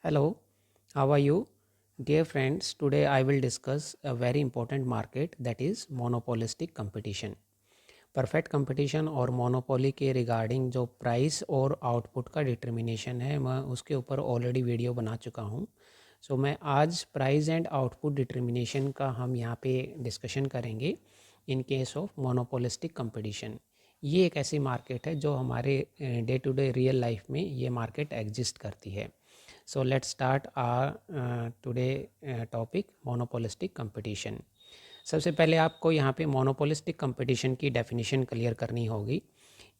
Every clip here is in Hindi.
Hello, how are you? Dear friends, today I will discuss a very important market that is monopolistic competition. Perfect competition और मोनोपोली के रिगार्डिंग जो प्राइस और आउटपुट का डिटर्मिनेशन है मैं उसके ऊपर ऑलरेडी वीडियो बना चुका हूँ। मैं आज प्राइस एंड आउटपुट डिटर्मिनेशन का हम यहाँ पे डिस्कशन करेंगे in case of monopolistic competition. ये एक ऐसी मार्केट है जो हमारे day to day real life में ये मार्केट एग्जिस्ट करती है। Let's start our today topic monopolistic competition. सबसे पहले आपको यहाँ पे मोनोपोलिस्टिक कंपटीशन की डेफिनेशन क्लियर करनी होगी।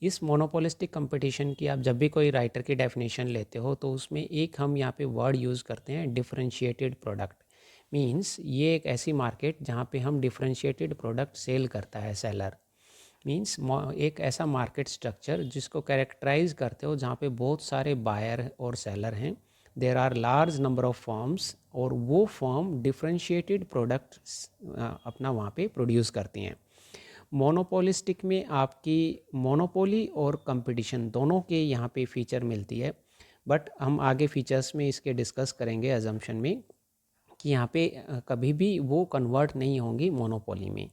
इस मोनोपोलिस्टिक कंपटीशन की आप जब भी कोई राइटर की डेफिनेशन लेते हो तो उसमें एक हम यहाँ पे वर्ड यूज़ करते हैं डिफरेंशिएटेड प्रोडक्ट। मींस ये एक ऐसी मार्केट जहाँ पे हम डिफरेंशिएटेड प्रोडक्ट सेल करता है सेलर। मींस एक ऐसा मार्केट स्ट्रक्चर जिसको कैरेक्टराइज करते हो जहाँ पे बहुत सारे बायर और सेलर हैं। There are large number of firms और वो फॉर्म डिफरेंशिएटेड प्रोडक्ट्स अपना वहाँ पे प्रोड्यूस करती हैं। मोनोपोलिस्टिक में आपकी मोनोपोली और कंपटीशन दोनों के यहाँ पे फीचर मिलती है, बट हम आगे फीचर्स में इसके डिस्कस करेंगे अजम्पशन में कि यहाँ पे कभी भी वो कन्वर्ट नहीं होंगी मोनोपोली में।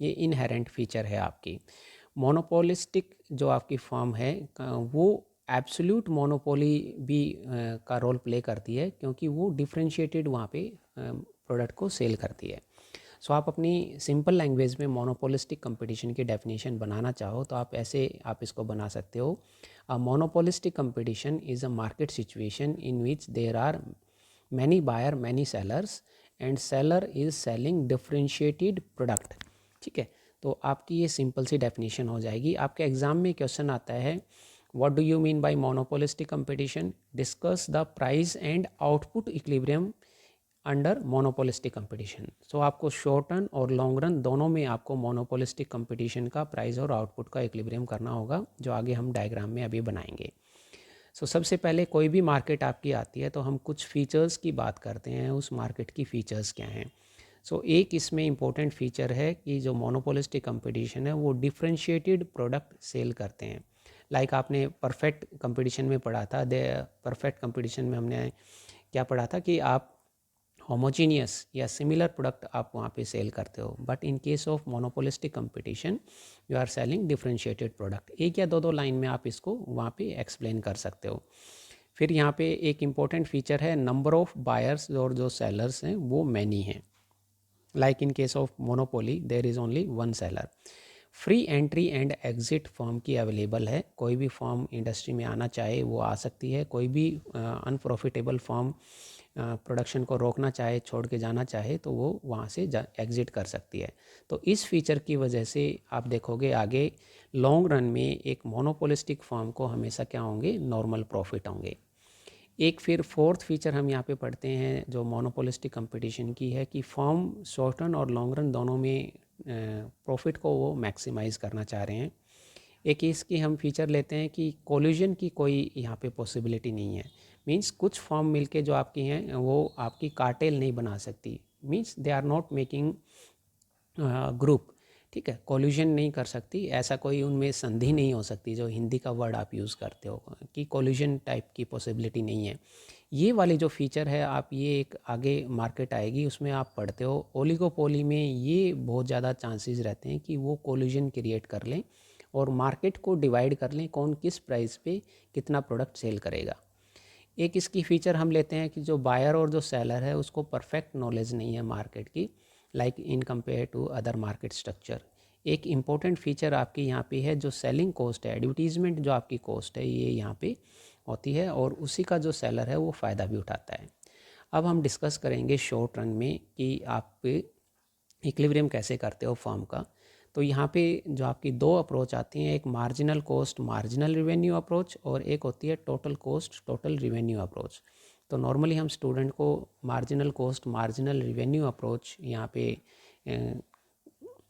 ये इनहेरेंट फीचर है आपकी। मोनोपोलिस्टिक जो आपकी फर्म है वो एब्सोल्यूट मोनोपोली भी का रोल प्ले करती है क्योंकि वो डिफरेंशिएटेड वहाँ पे प्रोडक्ट को सेल करती है। आप अपनी सिंपल लैंग्वेज में मोनोपोलिस्टिक कंपटीशन की डेफिनेशन बनाना चाहो तो आप इसको बना सकते हो। A monopolistic competition is a market situation in which there are many buyer many sellers and seller is selling differentiated product. ठीक है, तो आपकी ये सिंपल सी डेफिनेशन हो जाएगी। आपके एग्ज़ाम में क्वेश्चन आता है what do you mean by monopolistic competition, discuss the price and output equilibrium under monopolistic competition. आपको शॉर्ट रन और लॉन्ग रन दोनों में आपको मोनोपोलिस्टिक कंपटीशन का प्राइस और आउटपुट का इक्विलिब्रियम करना होगा, जो आगे हम डायग्राम में अभी बनाएंगे। सबसे पहले कोई भी मार्केट आपकी आती है तो हम कुछ फीचर्स की बात करते हैं, उस मार्केट की फ़ीचर्स क्या हैं। एक इसमें इम्पोर्टेंट फ़ीचर है कि जो मोनोपोलिस्टिक कंपटीशन है वो डिफरेंशिएटेड प्रोडक्ट सेल करते हैं। आपने परफेक्ट कंपटीशन में पढ़ा था, परफेक्ट कंपटीशन में हमने क्या पढ़ा था कि आप होमोजीनियस या सिमिलर प्रोडक्ट आप वहाँ पे सेल करते हो, but in case of monopolistic competition you are selling differentiated product. एक या दो लाइन में आप इसको वहाँ पे एक्सप्लेन कर सकते हो। फिर यहाँ पे एक इम्पॉर्टेंट फीचर है नंबर ऑफ बायर्स और जो सेलर्स हैं वो मैनी हैं। In case of monopoly there is only one seller. Free entry and exit firm की अवेलेबल है। कोई भी फॉर्म इंडस्ट्री में आना चाहे वो आ सकती है। कोई भी अनप्रॉफिटेबल फॉर्म प्रोडक्शन को रोकना चाहे, छोड़ के जाना चाहे तो वो वहाँ से एग्ज़िट कर सकती है। तो इस फीचर की वजह से आप देखोगे आगे लॉन्ग रन में एक मोनोपोलिस्टिक फॉर्म को हमेशा क्या होंगे, नॉर्मल प्रॉफिट होंगे। एक फिर फोर्थ फीचर हम यहाँ पे पढ़ते हैं जो मोनोपोलिस्टिक कंपटीशन की है कि फॉर्म शॉर्ट रन और लॉन्ग रन दोनों में प्रॉफिट को वो मैक्सिमाइज़ करना चाह रहे हैं। एक इसकी हम फीचर लेते हैं कि कोलिजन की कोई यहाँ पे पॉसिबिलिटी नहीं है। मींस कुछ फॉर्म मिलके जो आपकी हैं वो आपकी कार्टेल नहीं बना सकती। Means they are not making group. ठीक है, कोल्यूशन नहीं कर सकती, ऐसा कोई उनमें संधि नहीं हो सकती जो हिंदी का वर्ड आप यूज़ करते हो कि कोल्यूशन टाइप की पॉसिबिलिटी नहीं है। ये वाली जो फीचर है आप ये एक आगे मार्केट आएगी उसमें आप पढ़ते हो। ओलिगोपोली में ये बहुत ज़्यादा चांसेस रहते हैं कि वो कोल्यूशन क्रिएट कर लें और मार्केट को डिवाइड कर लें कौन किस प्राइस पे कितना प्रोडक्ट सेल करेगा। एक इसकी फ़ीचर हम लेते हैं कि जो बायर और जो सेलर है उसको परफेक्ट नॉलेज नहीं है मार्केट की, in compare to other market structure. एक इम्पॉर्टेंट फीचर आपकी यहाँ पे है जो सेलिंग कॉस्ट है, एडवर्टीजमेंट जो आपकी कॉस्ट है ये यहाँ पे होती है और उसी का जो सेलर है वो फ़ायदा भी उठाता है। अब हम डिस्कस करेंगे शॉर्ट रन में कि आप इक्विलिब्रियम कैसे करते हो फर्म का। तो यहाँ पे जो आपकी दो अप्रोच आती हैं, एक marginal cost marginal revenue approach और एक होती है total cost total revenue approach. तो नॉर्मली हम स्टूडेंट को marginal cost marginal revenue approach यहाँ पे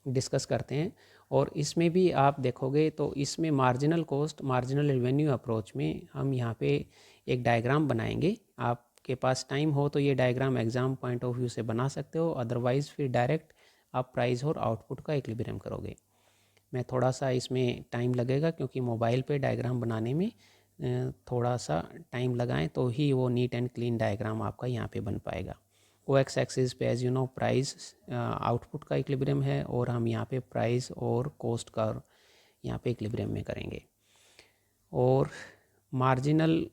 डिस्कस करते हैं और इसमें भी आप देखोगे तो इसमें marginal cost marginal revenue approach में हम यहाँ पे एक डायग्राम बनाएंगे। आपके पास टाइम हो तो ये diagram exam point of view से बना सकते हो, अदरवाइज़ फिर डायरेक्ट आप प्राइस और आउटपुट का इक्विलिब्रियम करोगे। मैं थोड़ा सा इसमें टाइम लगेगा क्योंकि मोबाइल पे डायग्राम बनाने में थोड़ा सा टाइम लगाएं तो ही वो नीट एंड क्लीन डायग्राम आपका यहाँ पे बन पाएगा। ओ एक्स एक्सिस पे as you know price output का इक्विलिब्रियम है, और हम यहाँ पे प्राइस और कॉस्ट का यहाँ पे इक्विलिब्रियम में करेंगे। और मार्जिनल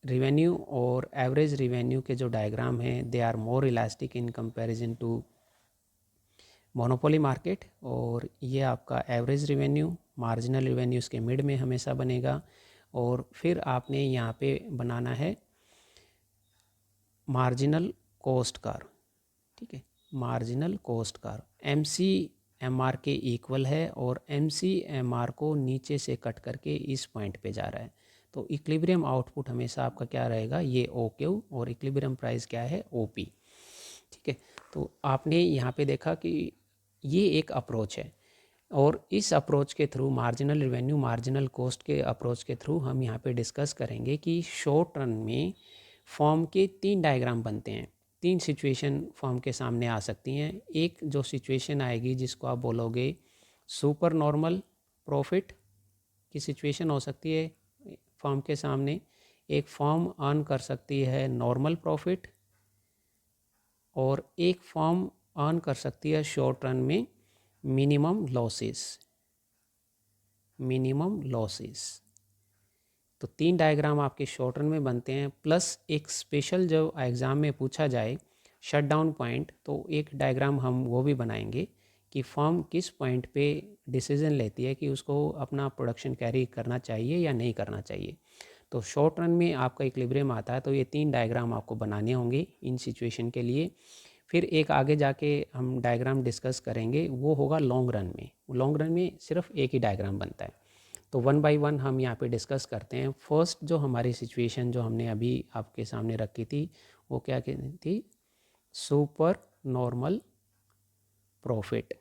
रिवेन्यू और एवरेज रिवेन्यू के जो डायग्राम हैं they are more elastic in comparison to monopoly market. और ये आपका एवरेज रिवेन्यू मार्जिनल रिवेन्यू इसके मिड में हमेशा बनेगा। और फिर आपने यहाँ पे बनाना है मार्जिनल कॉस्ट कर्व, ठीक है। Marginal cost curve M C M R के इक्वल है, और एम सी एम आर को नीचे से कट करके इस पॉइंट पे जा रहा है। तो इक्विलिब्रियम आउटपुट हमेशा आपका क्या रहेगा, ये ओ क्यू, और इक्विलिब्रियम प्राइस क्या है, ओ पी, ठीक है। तो आपने यहाँ पे देखा कि ये एक अप्रोच है, और इस अप्रोच के through marginal revenue marginal cost के अप्रोच के थ्रू हम यहाँ पे डिस्कस करेंगे कि शॉर्ट रन में फॉर्म के 3 डायग्राम बनते हैं। 3 सिचुएशन फॉर्म के सामने आ सकती हैं। एक जो सिचुएशन आएगी जिसको आप बोलोगे सुपर नॉर्मल प्रॉफिट की सिचुएशन हो सकती है फॉर्म के सामने। एक फॉर्म अर्न कर सकती है नॉर्मल प्रॉफिट, और एक फॉर्म अर्न कर सकती है शॉर्ट रन में मिनिमम लॉसेस। मिनिमम लॉसेस तो 3 डायग्राम आपके शॉर्ट रन में बनते हैं, प्लस एक स्पेशल जो एग्ज़ाम में पूछा जाए शट डाउन पॉइंट, तो एक डायग्राम हम वो भी बनाएंगे कि फर्म किस पॉइंट पे डिसीजन लेती है कि उसको अपना प्रोडक्शन कैरी करना चाहिए या नहीं करना चाहिए। तो शॉर्ट रन में आपका इक्विलिब्रियम आता है, तो ये 3 डायग्राम आपको बनाने होंगे इन सिचुएशन के लिए। फिर एक आगे जाके हम डायग्राम डिस्कस करेंगे, वो होगा लॉन्ग रन में। लॉन्ग रन में सिर्फ एक ही डायग्राम बनता है। तो 1 बाय 1 हम यहाँ पे डिस्कस करते हैं। फर्स्ट जो हमारी सिचुएशन जो हमने अभी आपके सामने रखी थी वो क्या कहती थी, super normal profit.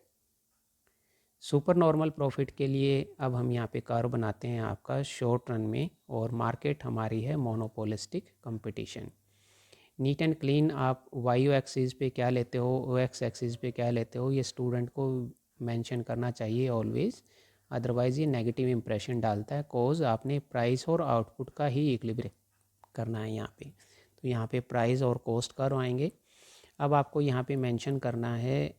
Super normal profit के लिए अब हम यहाँ पे कर्व बनाते हैं आपका शॉर्ट रन में, और मार्केट हमारी है monopolistic competition. Neat and clean आप वाई एक्सिस पे क्या लेते हो, ओ एक्स एक्सिस पे क्या लेते हो, ये स्टूडेंट को मेंशन करना चाहिए ऑलवेज, अदरवाइज़ ये नेगेटिव इंप्रेशन डालता है। कोज आपने प्राइस और आउटपुट का ही इक्विलिब्रियम करना है यहाँ पे। तो यहाँ पे प्राइस और कॉस्ट कर्व आएंगे। अब आपको यहाँ पे मेंशन करना है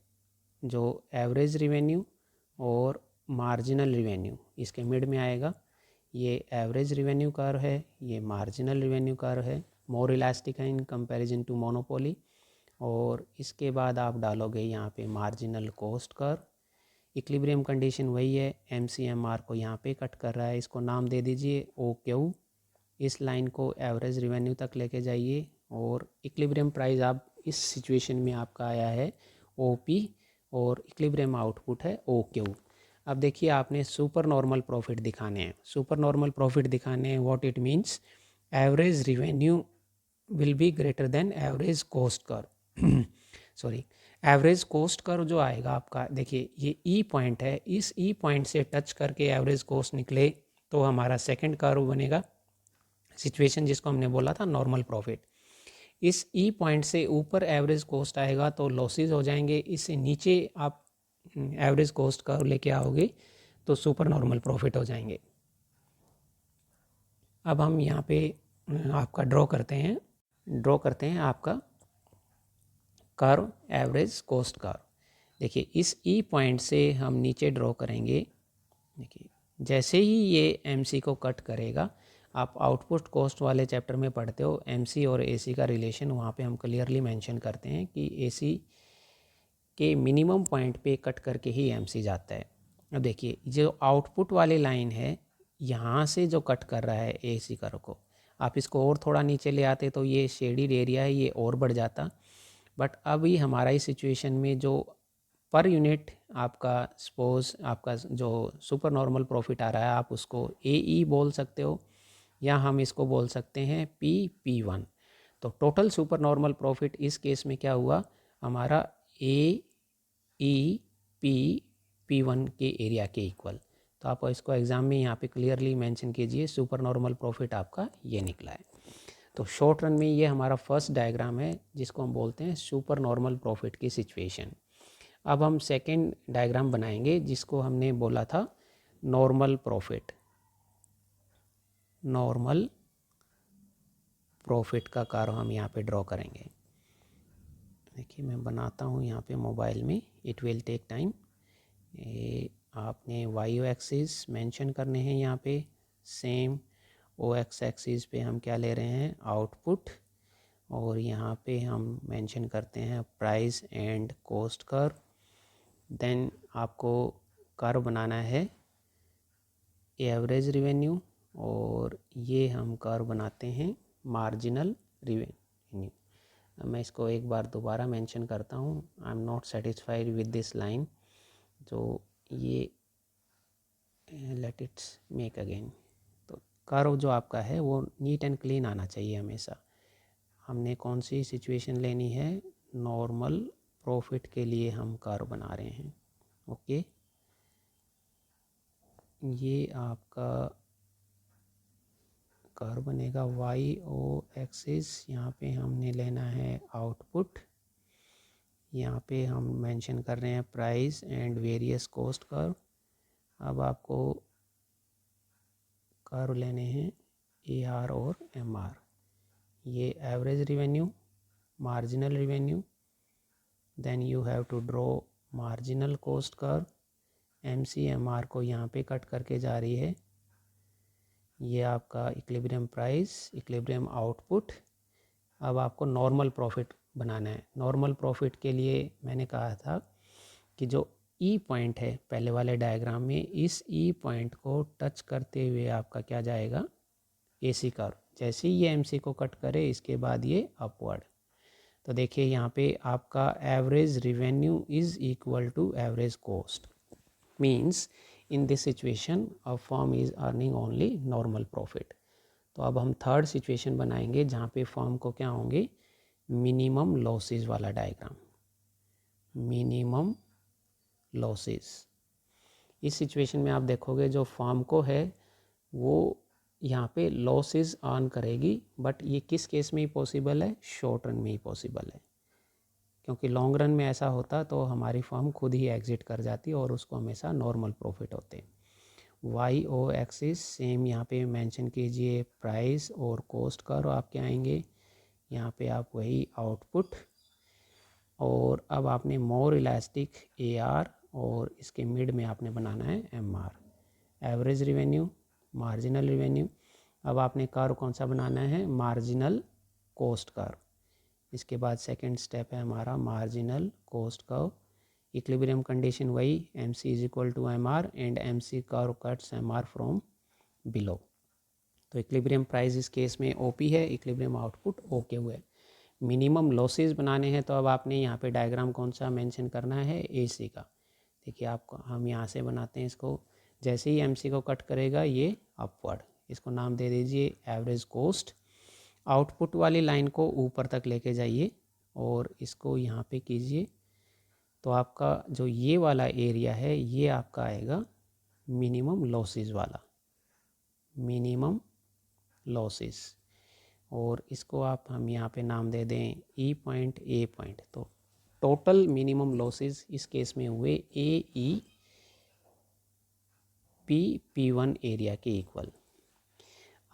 जो एवरेज रिवेन्यू और मार्जिनल रिवेन्यू इसके मिड में आएगा। ये एवरेज रिवेन्यू कर्व है, ये मार्जिनल रिवेन्यू कर्व है, मोर इलास्टिक है इन कंपैरिजन टू मोनोपोली। और इसके बाद आप डालोगे यहाँ पे marginal cost curve. Equilibrium condition वही है, एम सी एम आर को यहाँ पे कट कर रहा है, इसको नाम दे दीजिए ओ क्यू। इस लाइन को एवरेज रिवेन्यू तक लेके जाइए, और इक्विलिब्रियम प्राइस आप इस सिचुएशन में आपका आया है ओ पी, और इक्विलिब्रियम आउटपुट है ओ क्यू। अब देखिए आपने सुपर नॉर्मल प्रॉफिट दिखाने हैं। सुपर नॉर्मल प्रॉफिट दिखाने हैं, what it means, average revenue will be greater than average cost curve. Sorry, average cost curve जो आएगा आपका, देखिए ये ई पॉइंट है, इस ई पॉइंट से टच करके एवरेज कॉस्ट निकले तो हमारा सेकंड कर्व बनेगा, सिचुएशन जिसको हमने बोला था नॉर्मल प्रॉफिट। इस ई पॉइंट से ऊपर एवरेज कॉस्ट आएगा तो लॉसेस हो जाएंगे, इससे नीचे आप एवरेज कॉस्ट कर्व लेके आओगे तो सुपर नॉर्मल प्रॉफिट हो जाएंगे। अब हम यहाँ पे आपका ड्रॉ करते हैं आपका कर्व, एवरेज कॉस्ट कर्व। देखिए इस ई पॉइंट से हम नीचे ड्रॉ करेंगे। देखिए जैसे ही ये एमसी को कट करेगा, आप आउटपुट कॉस्ट वाले चैप्टर में पढ़ते हो एमसी और एसी का रिलेशन, वहाँ पे हम क्लियरली मेंशन करते हैं कि एसी के मिनिमम पॉइंट पे कट करके ही एमसी जाता है। अब देखिए जो आउटपुट वाली लाइन है, यहाँ से जो कट कर रहा है एसी कर्व को, आप इसको और थोड़ा नीचे ले आते तो ये शेडिड एरिया है, ये और बढ़ जाता। बट अभी हमारा इस सिचुएशन में जो पर यूनिट आपका सपोज आपका जो सुपर नॉर्मल प्रॉफिट आ रहा है, आप उसको ए ई बोल सकते हो, या हम इसको बोल सकते हैं पी पी वन। तो टोटल सुपर नॉर्मल प्रॉफिट इस केस में क्या हुआ, हमारा ए ई पी पी वन के एरिया के इक्वल। तो आप इसको एग्ज़ाम में यहाँ पे क्लियरली मेंशन कीजिए, सुपर नॉर्मल प्रॉफिट आपका ये निकला है। तो शॉर्ट रन में ये हमारा फर्स्ट डायग्राम है जिसको हम बोलते हैं सुपर नॉर्मल प्रॉफिट की सिचुएशन। अब हम सेकेंड डायग्राम बनाएंगे जिसको हमने बोला था नॉर्मल प्रॉफिट। नॉर्मल प्रॉफिट का कर्व हम यहाँ पे ड्रॉ करेंगे। देखिए मैं बनाता हूँ यहाँ पे मोबाइल में, इट विल टेक टाइम। आपने वाई एक्सिस मेंशन करने हैं यहाँ पे, सेम ओ एक्स एक्सिस पे हम क्या ले रहे हैं, आउटपुट, और यहाँ पे हम मेंशन करते हैं price and cost curve. Then आपको कर्व बनाना है एवरेज रिवेन्यू, और ये हम कर्व बनाते हैं मार्जिनल रिवेन्यू। मैं इसको एक बार दोबारा मेंशन करता हूँ, I am not satisfied with this line, जो ये लेट इट्स मेक अगेन। तो कर्व जो आपका है वो नीट एंड क्लीन आना चाहिए हमेशा। हमने कौन सी सिचुएशन लेनी है, नॉर्मल प्रॉफिट के लिए हम कर्व बना रहे हैं। ओके, ये आपका कर्व बनेगा वाई ओ एक्सिस, यहाँ पे हमने लेना है आउटपुट, यहाँ पे हम मेंशन कर रहे हैं price and various cost curve. अब आपको कर्व लेने हैं ए आर और एम आर, ये average revenue, marginal revenue, then you have to draw marginal cost curve. M C M R को यहाँ पे कट करके जा रही है, ये आपका इक्विलिब्रियम प्राइस, इक्विलिब्रियम आउटपुट। अब आपको नॉर्मल प्रॉफिट बनाना है। नॉर्मल प्रॉफिट के लिए मैंने कहा था कि जो ई पॉइंट है पहले वाले डायग्राम में, इस ई पॉइंट को टच करते हुए आपका क्या जाएगा, एसी कर्व। जैसे ही ये एमसी को कट करे इसके बाद ये अपवर्ड। तो देखिए यहाँ पे आपका average revenue is equal to average cost, means in this situation a firm is earning only normal profit. तो अब हम थर्ड सिचुएशन बनाएंगे जहाँ पे फर्म को क्या होंगे, मिनिमम लॉसेस वाला डायग्राम, मिनिमम लॉसेस। इस सिचुएशन में आप देखोगे जो फर्म को है वो यहाँ पे लॉसेस अर्न करेगी, बट ये किस केस में ही पॉसिबल है, शॉर्ट रन में ही पॉसिबल है, क्योंकि लॉन्ग रन में ऐसा होता तो हमारी फर्म खुद ही एग्जिट कर जाती और उसको हमेशा नॉर्मल प्रॉफिट होते। वाई ओ एक्सिस सेम यहाँ पे मेंशन कीजिए, प्राइस और कॉस्ट कर्व आपके आएंगे, यहाँ पे आप वही आउटपुट, और अब आपने मोर इलास्टिक ए आर, और इसके मिड में आपने बनाना है M R, average revenue, marginal revenue. अब आपने कर्व कौन सा बनाना है, मार्जिनल कॉस्ट कर्व। इसके बाद सेकंड स्टेप है हमारा marginal cost curve, equilibrium condition वही, M C is equal to M R and M C curve cuts M R from below. तो इक्विलिब्रियम प्राइस इस केस में ओ पी है, इक्विलिब्रियम आउटपुट ओके हुए। मिनिमम लॉसेस बनाने हैं तो अब आपने यहाँ पे डायग्राम कौन सा मेंशन करना है, ए सी का। देखिए आपको हम यहाँ से बनाते हैं इसको, जैसे ही एम सी को कट करेगा ये अपवर्ड, इसको नाम दे दीजिए एवरेज कॉस्ट। आउटपुट वाली लाइन को ऊपर तक लेके जाइए और इसको यहाँ पे कीजिए, तो आपका जो ये वाला एरिया है ये आपका आएगा मिनिमम लॉसेस वाला, मिनिमम लॉसेस, और इसको आप हम यहाँ पे नाम दे दें ई पॉइंट ए पॉइंट। तो टोटल मिनिमम लॉसेस इस केस में हुए ए ई पी वन एरिया के इक्वल।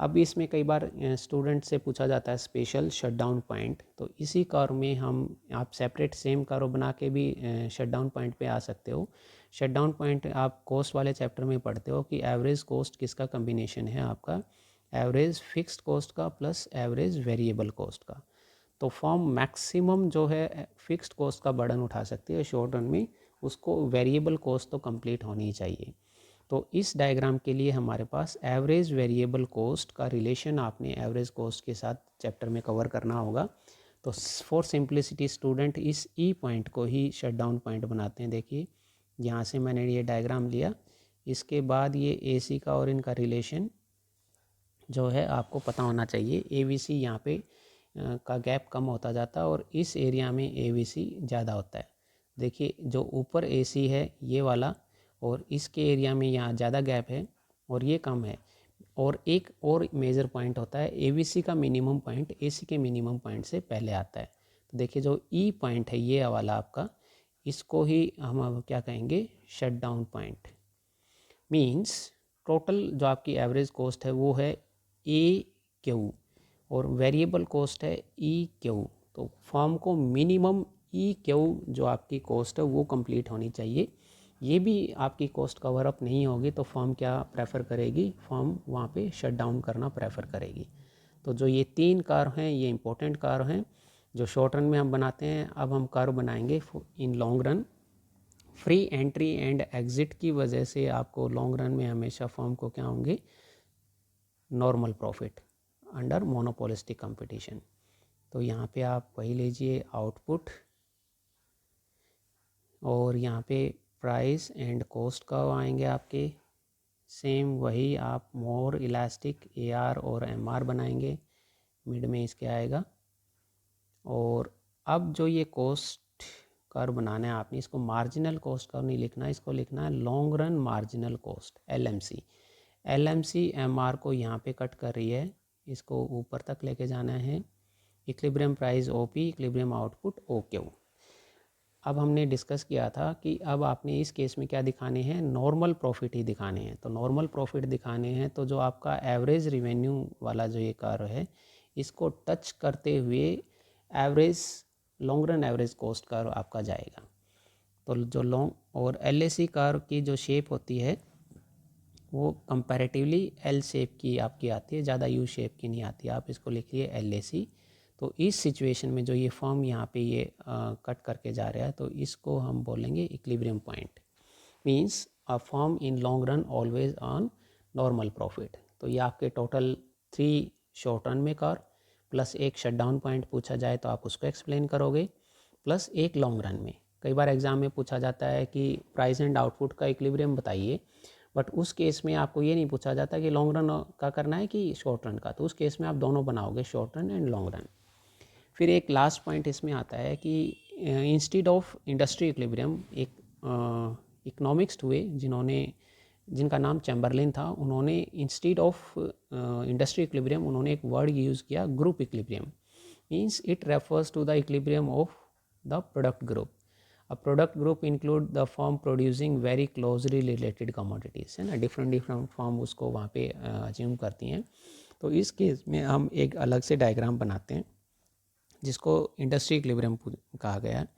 अब इसमें कई बार स्टूडेंट से पूछा जाता है स्पेशल शटडाउन पॉइंट, तो इसी कर्व में हम आप सेपरेट सेम कर्व बना के भी शटडाउन पॉइंट पे आ सकते हो। शटडाउन पॉइंट आप कॉस्ट वाले चैप्टर में पढ़ते हो कि एवरेज कॉस्ट किसका कम्बिनेशन है, आपका एवरेज फिक्स्ड कॉस्ट का प्लस एवरेज वेरिएबल कॉस्ट का। तो फॉर्म मैक्सिमम जो है फिक्स्ड कॉस्ट का बर्डन उठा सकती है शॉर्ट रन में, उसको वेरिएबल कॉस्ट तो कंप्लीट होनी चाहिए। तो इस डायग्राम के लिए हमारे पास एवरेज वेरिएबल कॉस्ट का रिलेशन आपने एवरेज कॉस्ट के साथ चैप्टर में कवर करना होगा। तो फॉर सिंप्लिसिटी स्टूडेंट इस ई पॉइंट को ही शटडाउन पॉइंट बनाते हैं। देखिए यहाँ से मैंने ये डायग्राम लिया, इसके बाद ये ए सी का और इनका रिलेशन जो है आपको पता होना चाहिए। ए वी सी यहाँ पे का गैप कम होता जाता है और इस एरिया में ए वी सी ज़्यादा होता है। देखिए जो ऊपर ए सी है ये वाला, और इसके एरिया में यहाँ ज़्यादा गैप है और ये कम है। और एक और मेजर पॉइंट होता है एवीसी का मिनिमम पॉइंट एसी के मिनिमम पॉइंट से पहले आता है। तो देखिए जो ई पॉइंट है ये वाला आपका, इसको ही हम अब क्या कहेंगे, shut down point. Means total जो आपकी एवरेज कॉस्ट है वो है ए क्यू और वेरिएबल कॉस्ट है ई क्यू। तो फर्म को मिनिमम ई क्यू जो आपकी कॉस्ट है वो कंप्लीट होनी चाहिए। ये भी आपकी कॉस्ट कवर अप नहीं होगी तो फर्म क्या प्रेफर करेगी, फर्म वहाँ पे शट डाउन करना प्रेफर करेगी। तो जो ये 3 कार्व हैं ये इंपॉर्टेंट कार्व हैं जो शॉर्ट रन में हम बनाते हैं। अब हम कार्व बनाएंगे इन long run. Free entry and exit की वजह से आपको लॉन्ग रन में हमेशा फर्म को क्या होंगे, normal profit under monopolistic competition. तो यहाँ पे आप वही लीजिए आउटपुट, और यहाँ पे प्राइस एंड कॉस्ट कर्व आएंगे आपके सेम वही। आप मोर इलास्टिक AR और MR बनाएंगे, मिड में इसके आएगा। और अब जो ये कॉस्ट कर्व बनाना है आपने, इसको मार्जिनल कॉस्ट कर्व नहीं लिखना, इसको लिखना है long run marginal cost LMC। LMC MR को यहाँ पे कट कर रही है, इसको ऊपर तक लेके जाना है। Equilibrium price OP, equilibrium output OQ। अब हमने डिस्कस किया था कि अब आपने इस केस में क्या दिखाने हैं, नॉर्मल प्रॉफिट ही दिखाने हैं। तो नॉर्मल प्रॉफिट दिखाने हैं तो जो आपका एवरेज रिवेन्यू वाला जो ये कर्व है इसको टच करते हुए average long run average cost curve आपका जाएगा। तो जो लॉन्ग और LAC कर्व की जो शेप होती है वो कंपैरेटिवली L शेप की आपकी आती है, ज़्यादा U शेप की नहीं आती। आप इसको लिखिए LAC। तो इस सिचुएशन में जो ये फॉर्म यहाँ पे ये कट करके जा रहा है तो इसको हम बोलेंगे equilibrium point. Means a form in long run always on normal profit. तो ये आपके टोटल 3 शॉर्ट रन में कर प्लस एक शटडाउन पॉइंट पूछा जाए तो आप उसको एक्सप्लेन करोगे, प्लस एक लॉन्ग रन में। कई बार एग्जाम में पूछा जाता है कि प्राइस एंड आउटपुट का इक्विलिब्रियम बताइए, बट उस केस में आपको ये नहीं पूछा जाता कि लॉन्ग रन का करना है कि शॉर्ट रन का। तो उस केस में आप दोनों बनाओगे, short run and long run. फिर एक लास्ट पॉइंट इसमें आता है कि इंस्टीड ऑफ इंडस्ट्री इक्विलिब्रियम एक इकोनॉमिक्स हुए जिनका नाम चैम्बरलिन था, उन्होंने इंस्टीड ऑफ इंडस्ट्री इक्विलिब्रियम उन्होंने एक वर्ड यूज़ किया, group equilibrium. Means it refers to the equilibrium of the product group. A product group include the firm producing very closely related commodities, है ना, डिफरेंट फॉर्म उसको वहाँ पे अज्यूम करती हैं। तो इस केस में हम एक अलग से डायग्राम बनाते हैं जिसको इंडस्ट्री इक्विलिब्रियम कहा गया है।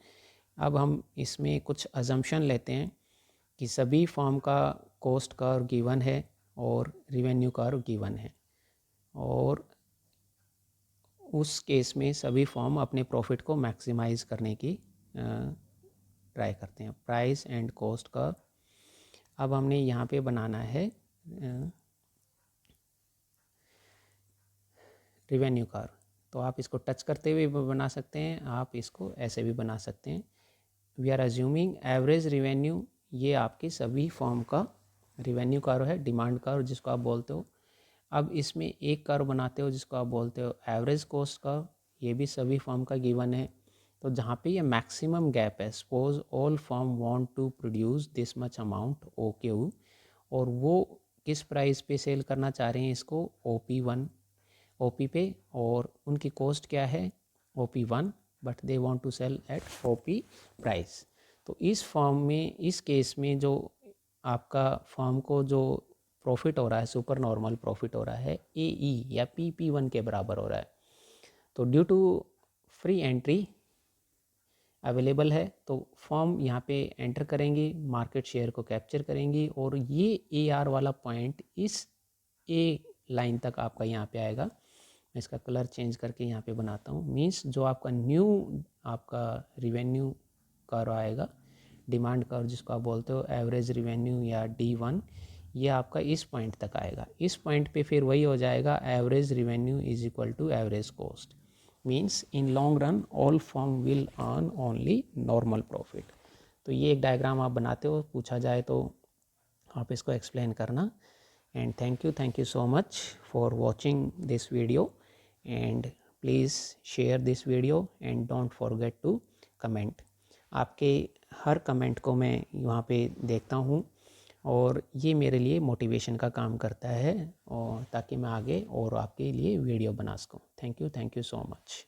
अब हम इसमें कुछ अजम्पशन लेते हैं कि सभी फॉर्म का कॉस्ट कर्व गिवन है और रिवेन्यू कर्व गिवन है, और उस केस में सभी फॉर्म अपने प्रॉफिट को मैक्सिमाइज करने की ट्राई करते हैं। प्राइस एंड कॉस्ट कर्व अब हमने यहाँ पे बनाना है रिवेन्यू कर्व। तो आप इसको टच करते हुए भी बना सकते हैं, आप इसको ऐसे भी बना सकते हैं। We are assuming average revenue, ये आपकी सभी फॉर्म का रिवेन्यू कर्व है, डिमांड कर्व जिसको आप बोलते हो। अब इसमें एक कर्व बनाते हो जिसको आप बोलते हो एवरेज कॉस्ट कर्व, ये भी सभी फॉर्म का गिवन है। तो जहाँ पे ये मैक्सिमम गैप है, suppose all firm want to produce this much amount OQ, और वो किस प्राइस पे सेल करना चाह रहे हैं इसको, OP पे, और उनकी कॉस्ट क्या है OP1, but they want to sell at OP price. तो इस फॉर्म में, इस केस में जो आपका फॉर्म को जो प्रॉफिट हो रहा है, सुपर नॉर्मल प्रॉफिट हो रहा है AE या PP1 के बराबर हो रहा है। तो due to free entry available है तो फॉर्म यहाँ पे एंटर करेंगी, मार्केट शेयर को कैप्चर करेंगी, और ये AR वाला पॉइंट इस A लाइन तक आपका यहाँ पे आएगा। मैं इसका कलर चेंज करके यहाँ पे बनाता हूँ। मीन्स जो आपका न्यू आपका रिवेन्यू कर्व आएगा, डिमांड कर्व जिसको आप बोलते हो एवरेज रिवेन्यू या D1, ये आपका इस पॉइंट तक आएगा। इस पॉइंट पे फिर वही हो जाएगा, average revenue is equal to average cost. Means in long run all firm will earn only normal profit. तो ये एक डायग्राम आप बनाते हो, पूछा जाए तो आप इसको एक्सप्लेन करना। And thank you so much for watching this video, and please share this video and don't forget to comment. आपके हर कमेंट को मैं वहाँ पे देखता हूँ और ये मेरे लिए मोटिवेशन का काम करता है, और ताकि मैं आगे और आपके लिए वीडियो बना सकूँ। Thank you so much.